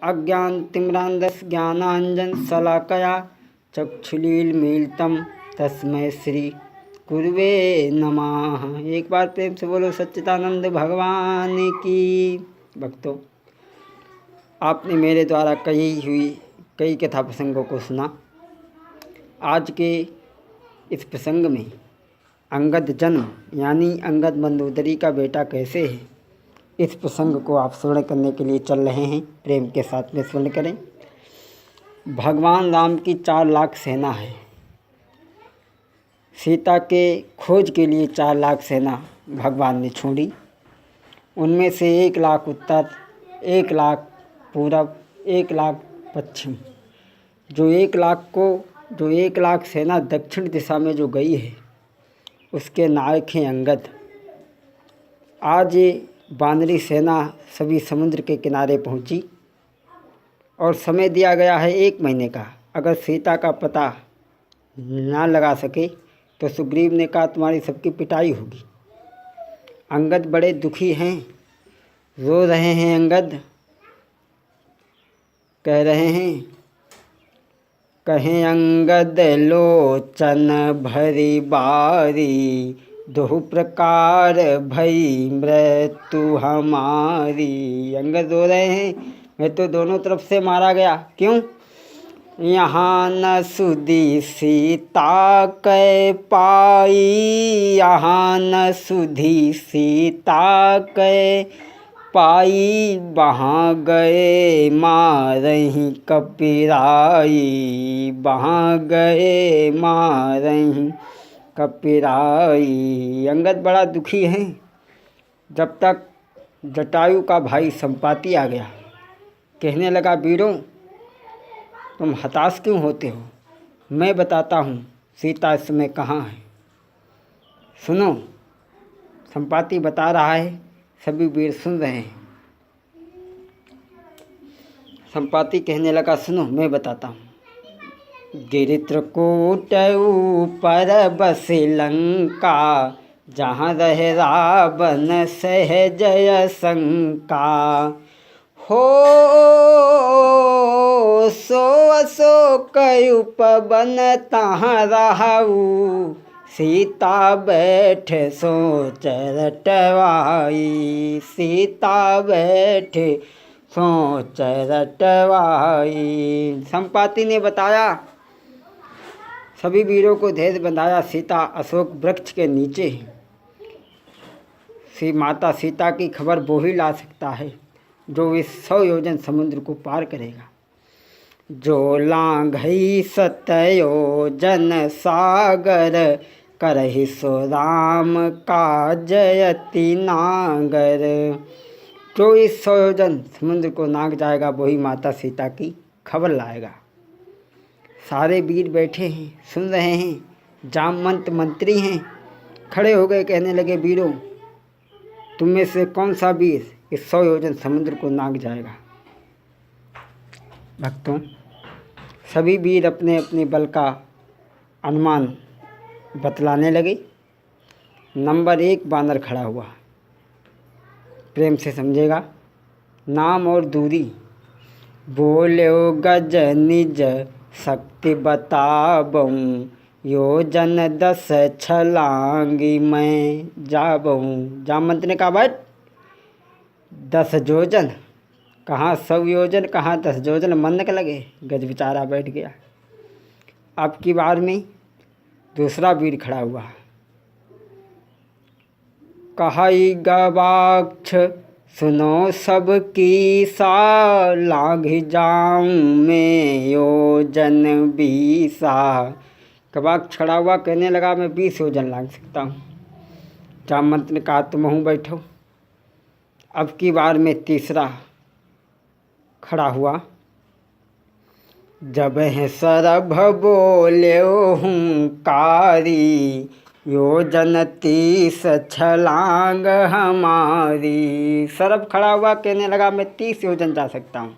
अज्ञानतिमिरान्धस्य ज्ञानाञ्जनशलाकया चक्षुरुन्मीलितं तस्मै श्री गुरुवे नमः। एक बार प्रेम से बोलो सच्चिदानंद भगवान की। भक्तों, आपने मेरे द्वारा कई कथा प्रसंगों को सुना। आज के इस प्रसंग में अंगद जन्म यानी अंगद मंदोदरी का बेटा कैसे है, इस प्रसंग को आप श्रवण करने के लिए चल रहे हैं। प्रेम के साथ में श्रवण करें। भगवान राम की 4 लाख सेना है। सीता के खोज के लिए 4 लाख सेना भगवान ने छोड़ी। उनमें से 1 लाख उत्तर, 1 लाख पूरब, 1 लाख पश्चिम। जो 1 लाख सेना दक्षिण दिशा में जो गई है, उसके नायक हैं अंगद। आज ये वानरी सेना सभी समुद्र के किनारे पहुंची और समय दिया गया है 1 महीने का। अगर सीता का पता ना लगा सके तो सुग्रीव ने कहा तुम्हारी सबकी पिटाई होगी। अंगद बड़े दुखी हैं, रो रहे हैं। अंगद कह रहे हैं, कहें अंगद लोचन भरी बारी, दो प्रकार भई मृत्यु हमारी। अंगद रो रहे हैं, मैं तो दोनों तरफ से मारा गया। क्यों? यहाँ न सुधी सीता कै पाई, यहाँ न सुधी सीता कै पाई, वहाँ गए मारही कपिराई, वहाँ गए मारही कपिराई। अंगद बड़ा दुखी है। जब तक जटायु का भाई संपाति आ गया, कहने लगा वीरों तुम हताश क्यों होते हो, मैं बताता हूँ सीता इस समय कहाँ है। सुनो, संपाति बता रहा है। सभी वीर सुन रहे हैं। संपाति कहने लगा सुनो मैं बताता हूँ। गिरित्रकूट ऊपर बसे लंका, जहाँ रहे रावण सहजय शंका। हो सो अशोक उपवन तहाँ रहू, सीता बैठ सोच रटवाई, सीता बैठ सोच रटवाई। संपाति ने बताया, सभी वीरों को धैर्य बंधाया। सीता अशोक वृक्ष के नीचे है। माता सीता की खबर वो ही ला सकता है जो इस 100 योजन समुद्र को पार करेगा। जो लांघई 7 योजन सागर, करहि सो राम काजयति नागर। जो इस 100 योजन समुद्र को नाग जाएगा वही माता सीता की खबर लाएगा। सारे वीर बैठे हैं, सुन रहे हैं। जामवंत मंत्री हैं, खड़े हो गए, कहने लगे वीरों तुम में से कौन सा वीर इस 100 योजन समुद्र को नाग जाएगा। भक्तों, सभी वीर अपने अपने बल का अनुमान बतलाने लगे। नंबर 1 बानर खड़ा हुआ। प्रेम से समझेगा। नाम और दूरी। बोल्यो गज निज शक्ति बताबऊँ, योजन 10 छलांगी मैं जाबऊँ। जामवंत ने कहा बट 10 योजन कहाँ, 100 योजन कहाँ 10 योजन, मन न लगे। गज बेचारा बैठ गया। अब की बार में दूसरा वीर खड़ा हुआ। कहाई गवाक्ष सुनो सब की सा, लांघ जाऊं मैं योजन 20। गवाक्ष खड़ा हुआ, कहने लगा मैं 20 योजन लांघ सकता हूँ। जामवंत ने कहा तुम हूँ बैठो। अब की बार में तीसरा खड़ा हुआ। जब है सरभ बोल्यो हुंकारी, योजन 30 छलांग हमारी। सरभ खड़ा हुआ, कहने लगा मैं 30 योजन जा सकता हूँ।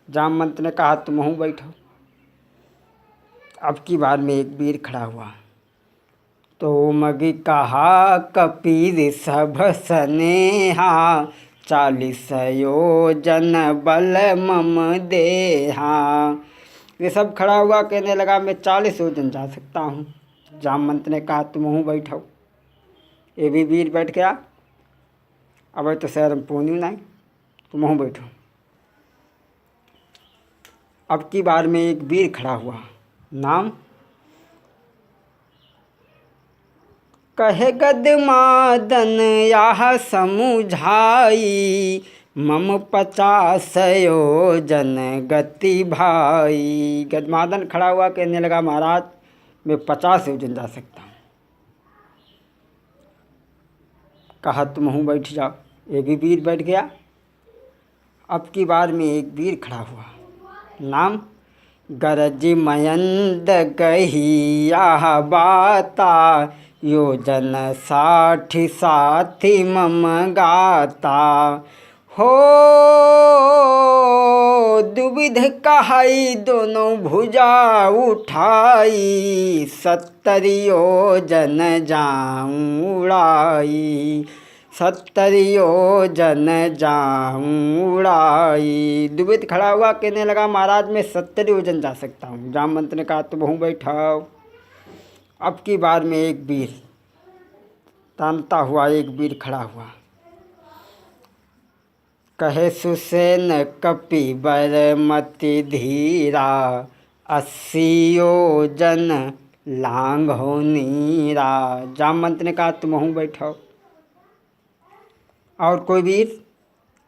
जामवंत ने कहा तुम हूँ बैठो। अब की बार में एक वीर खड़ा हुआ। तो मगी कहा कपीर सभ सनेहा, 40 योजन बल मम देहा। ये सब खड़ा हुआ, कहने लगा मैं 40 योजन जा सकता हूँ। जामवंत ने कहा तुम हूँ बैठो। ये भी वीर बैठ गया। अब तो शहर में पोन्यू नहीं, तुम हूँ बैठो। अब की बार में एक वीर खड़ा हुआ, नाम कहे गदमादन यह समुझाई, मम 50 योजन गति भाई। गदमादन खड़ा हुआ, कहने लगा महाराज मैं 50 योजन जा सकता हूँ। कहा तुम हूँ बैठ जाओ। ये भी वीर बैठ गया। अब की बार में एक वीर खड़ा हुआ, नाम गरज मयंद कही यह बाता, योजन 60 साथी मम गाता। हो दुविध कहाई दोनों भुजा उठाई, 70 योजन जाऊं उड़ाई, 70 योजन जाऊं उड़ाई। दुविध खड़ा हुआ, कहने लगा महाराज मैं 70 योजन जा सकता हूँ। जामवंत ने कहा तुम हूँ बैठाओ। अब की बार में एक वीर तानता हुआ एक वीर खड़ा हुआ, कहे सुसेन कपि बर मति धीरा, 80 योजन लांग हो नीरा। जामवंत ने कहा तुम हूँ बैठाओ। और कोई वीर,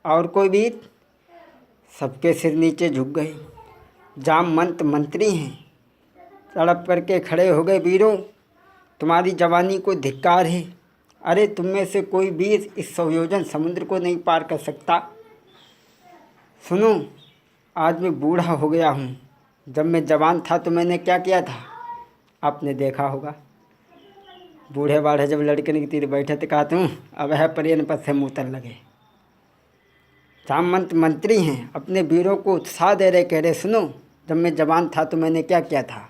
और कोई वीर, सबके सिर नीचे झुक गए। जामवंत मंत्री हैं, तड़प करके खड़े हो गए। वीरों तुम्हारी जवानी को धिक्कार है। अरे तुम में से कोई वीर इस 100 योजन समुद्र को नहीं पार कर सकता। सुनो आज मैं बूढ़ा हो गया हूँ, जब मैं जवान था तो मैंने क्या किया था आपने देखा होगा। बूढ़े बाढ़े जब लड़के के तीर बैठे तो कहा तुम अब है परियन पर से मुँह लगे। जामवंत मंत्री हैं, अपने वीरों को उत्साह दे रहे, कह रहे सुनो जब मैं जवान था तो मैंने क्या किया था।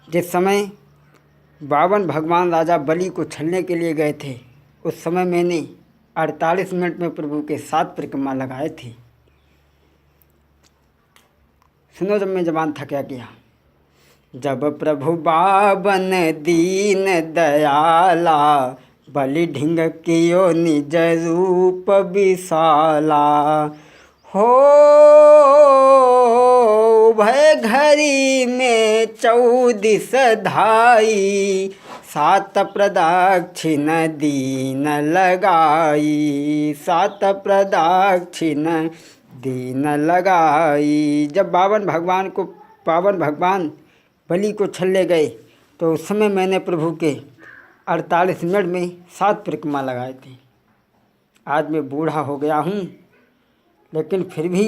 जिस समय बावन भगवान राजा बलि को छलने के लिए गए थे, उस समय मैंने 48 मिनट में प्रभु के 7 परिक्रमा लगाए थे। सुनो जब मैं जवान था क्या किया। जब प्रभु बावन दीन दयाला, बलि ढिंग कियो निज रूप विशाला। हो भय घरी में 14 धाई, 7 प्रदक्षिण दीन लगाई, 7 प्रदक्षिण दीन लगाई। जब पावन भगवान बलि को छलने गए तो उस समय मैंने प्रभु के 48 मिनट में 7 परिक्रमा लगाए थे। आज मैं बूढ़ा हो गया हूँ, लेकिन फिर भी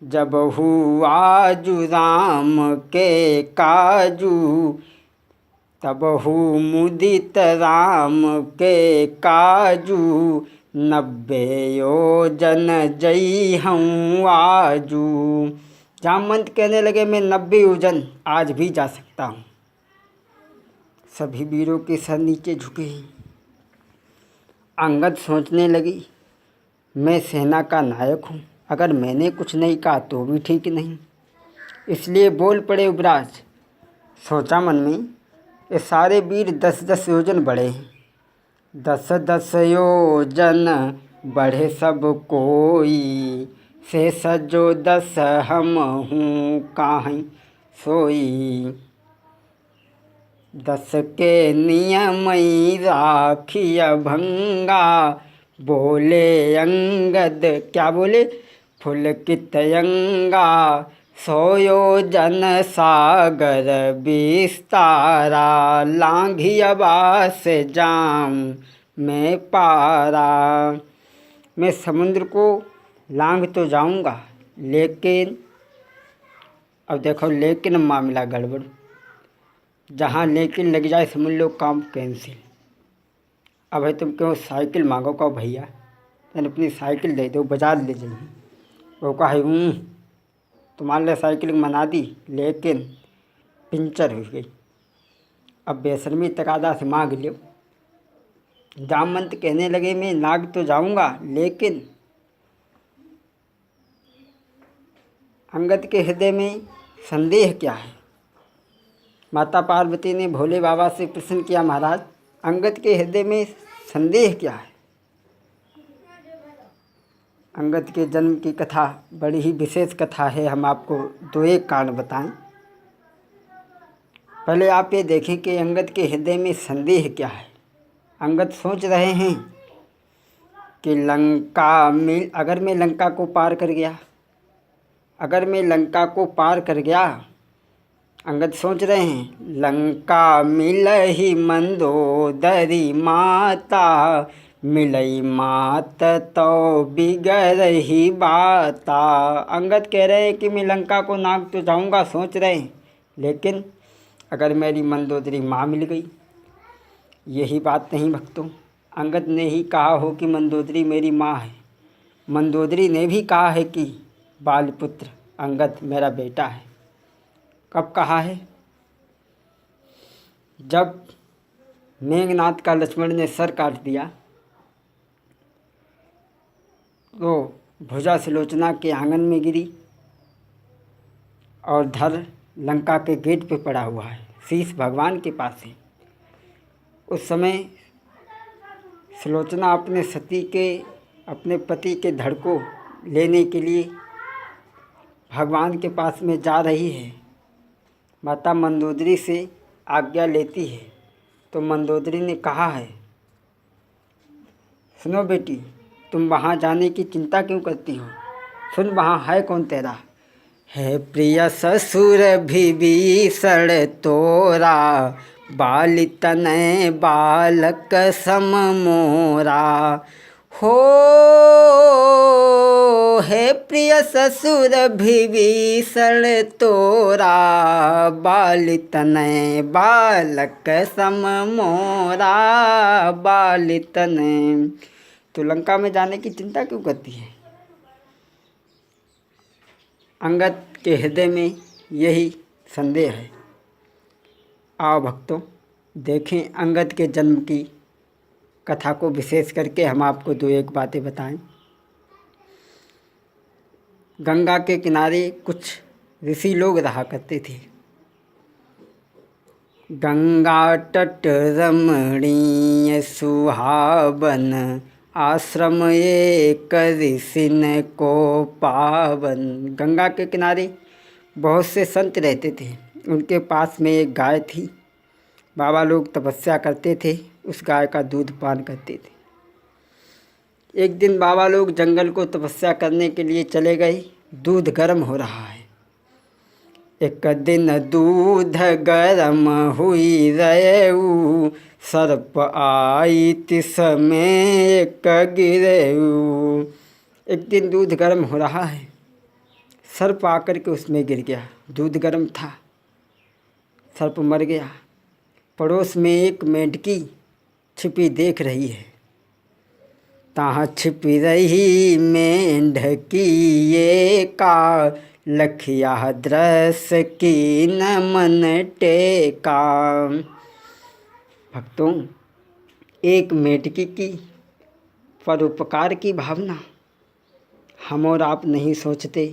जब हुआ आजू राम के काजू, तब हूँ मुदित राम के काजू, 90 योजन जई हूँ आजू। जामवंत कहने लगे मैं 90 योजन आज भी जा सकता हूँ। सभी वीरों के सर नीचे झुके। अंगद सोचने लगी मैं सेना का नायक हूँ, अगर मैंने कुछ नहीं कहा तो भी ठीक नहीं, इसलिए बोल पड़े युवराज। सोचा मन में ये सारे वीर 10-10 योजन बढ़े हैं, 10-10 योजन बढ़े सब कोई, से सजो 10 हम हूँ काहीं सोई। 10 के नियम राखिया भंगा, बोले अंगद क्या बोले फुलकित अंगा, 100 योजन सागर विस्तारा, लांघिया बास जाम मैं पारा। मैं समुद्र को लांघ तो जाऊंगा, लेकिन अब देखो लेकिन मामला गड़बड़। जहाँ लेकिन लग जाए समझ लो काम कैंसिल। अब है तुम क्यों साइकिल मांगो, कहो भैया मैंने अपनी साइकिल दे दो बाजार ले जाइए। वो कहा तुम्हारे लिए साइकिल मना दी, लेकिन पंचर हो गई। अब बेशर्मी तकादा से मांग लो। जामवंत कहने लगे, मैं नाग तो जाऊंगा, लेकिन अंगद के हृदय में संदेह क्या है। माता पार्वती ने भोले बाबा से प्रश्न किया, महाराज अंगद के हृदय में संदेह क्या है। अंगद के जन्म की कथा बड़ी ही विशेष कथा है। हम आपको दो एक कारण बताएं। पहले आप ये देखें कि अंगद के हृदय में संदेह क्या है। अंगद सोच रहे हैं कि अगर मैं लंका को पार कर गया, अगर मैं लंका को पार कर गया, अंगद सोच रहे हैं लंका मिलहि मंदोदरी माता, मिलई मात तो बिगड़ही बाता। अंगद कह रहे हैं कि मैं लंका को नाग तो जाऊंगा, सोच रहे हैं, लेकिन अगर मेरी मंदोदरी माँ मिल गई। यही बात नहीं भक्तों, अंगद ने ही कहा हो कि मंदोदरी मेरी माँ है। मंदोदरी ने भी कहा है कि बालपुत्र अंगद मेरा बेटा है। कब कहा है? जब मेघनाद का लक्ष्मण ने सर काट दिया तो भुजा सुलोचना के आंगन में गिरी और धर लंका के गेट पे पड़ा हुआ है, शीश भगवान के पास है। उस समय सुलोचना अपने पति के धड़ को लेने के लिए भगवान के पास में जा रही है। माता मंदोदरी से आज्ञा लेती है तो मंदोदरी ने कहा है, सुनो बेटी, तुम वहाँ जाने की चिंता क्यों करती हो? सुन, वहाँ है कौन तेरा? है प्रिय ससुर विभीषण तोरा, बाल तनय बालक सम मोरा। हो है प्रिय ससुर विभीषण तोरा, बाल तनय बालक सम मोरा, बाल तनय। तो लंका में जाने की चिंता क्यों करती है? अंगद के हृदय में यही संदेह है। आओ भक्तों, देखें अंगद के जन्म की कथा को विशेष करके हम आपको दो एक बातें बताएं। गंगा के किनारे कुछ ऋषि लोग रहा करते थे। गंगा तट रमणीय सुहावन, आश्रम एक ऋषिन को पावन। गंगा के किनारे बहुत से संत रहते थे। उनके पास में एक गाय थी। बाबा लोग तपस्या करते थे, उस गाय का दूध पान करते थे। एक दिन बाबा लोग जंगल को तपस्या करने के लिए चले गए। दूध गर्म हो रहा है। एक दिन दूध गरम हुई रेऊ, सर्प आई तिस में एक गिरेऊ। एक दिन दूध गर्म हो रहा है, सर्प आकर के उसमें गिर गया। दूध गर्म था, सर्प मर गया। पड़ोस में एक मेंढकी छिपी देख रही है। तहाँ छिपी रही मेंढकी ये का, लखिया दृश्य की न मन टेका। भक्तों, एक मेंढकी की परोपकार की भावना हम और आप नहीं सोचते।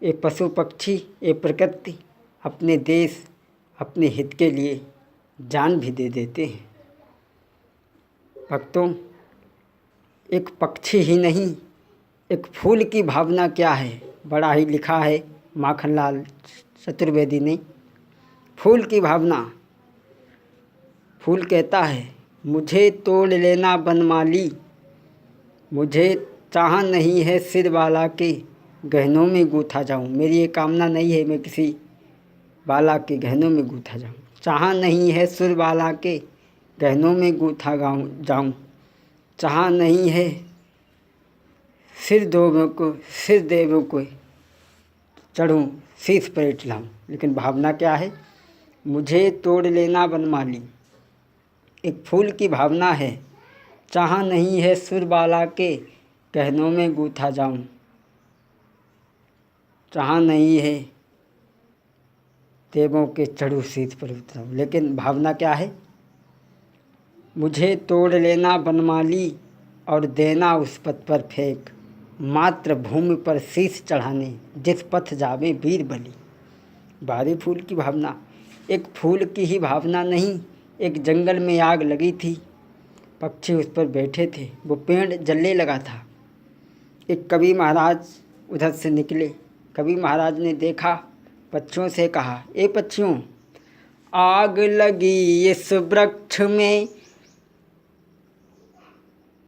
ये पशु पक्षी, ये प्रकृति अपने देश, अपने हित के लिए जान भी दे देते हैं। भक्तों, एक पक्षी ही नहीं, एक फूल की भावना क्या है, बड़ा ही लिखा है माखनलाल चतुर्वेदी ने। फूल की भावना, फूल कहता है, मुझे तोड़ लेना बनमाली, मुझे चाह नहीं है सिर बाला के गहनों में गूथा जाऊं। मेरी ये कामना नहीं है मैं किसी बाला के गहनों में गूथा जाऊं। चाह नहीं है सुर बाला के गहनों में गूथा जाऊं। चाह नहीं है सिर देवों को चढ़ूं, शीश पर इटलाऊं। लेकिन भावना क्या है? मुझे तोड़ लेना बनमाली। एक फूल की भावना है। चाह नहीं है सुर बाला के गहनों में गूथा जाऊं। चाह नहीं है देवों के चढ़ूं, शीश पर उतराऊं। लेकिन भावना क्या है? मुझे तोड़ लेना बनमाली और देना उस पथ पर फेंक, मात्र भूमि पर शीश चढ़ाने जिस पथ जावे वीर बलि। बारी फूल की भावना एक फूल की ही भावना नहीं, एक जंगल में आग लगी थी, पक्षी उस पर बैठे थे, वो पेड़ जलने लगा था। एक कवि महाराज उधर से निकले। कवि महाराज ने देखा, पक्षियों से कहा, ए पक्षियों, आग लगी इस वृक्ष में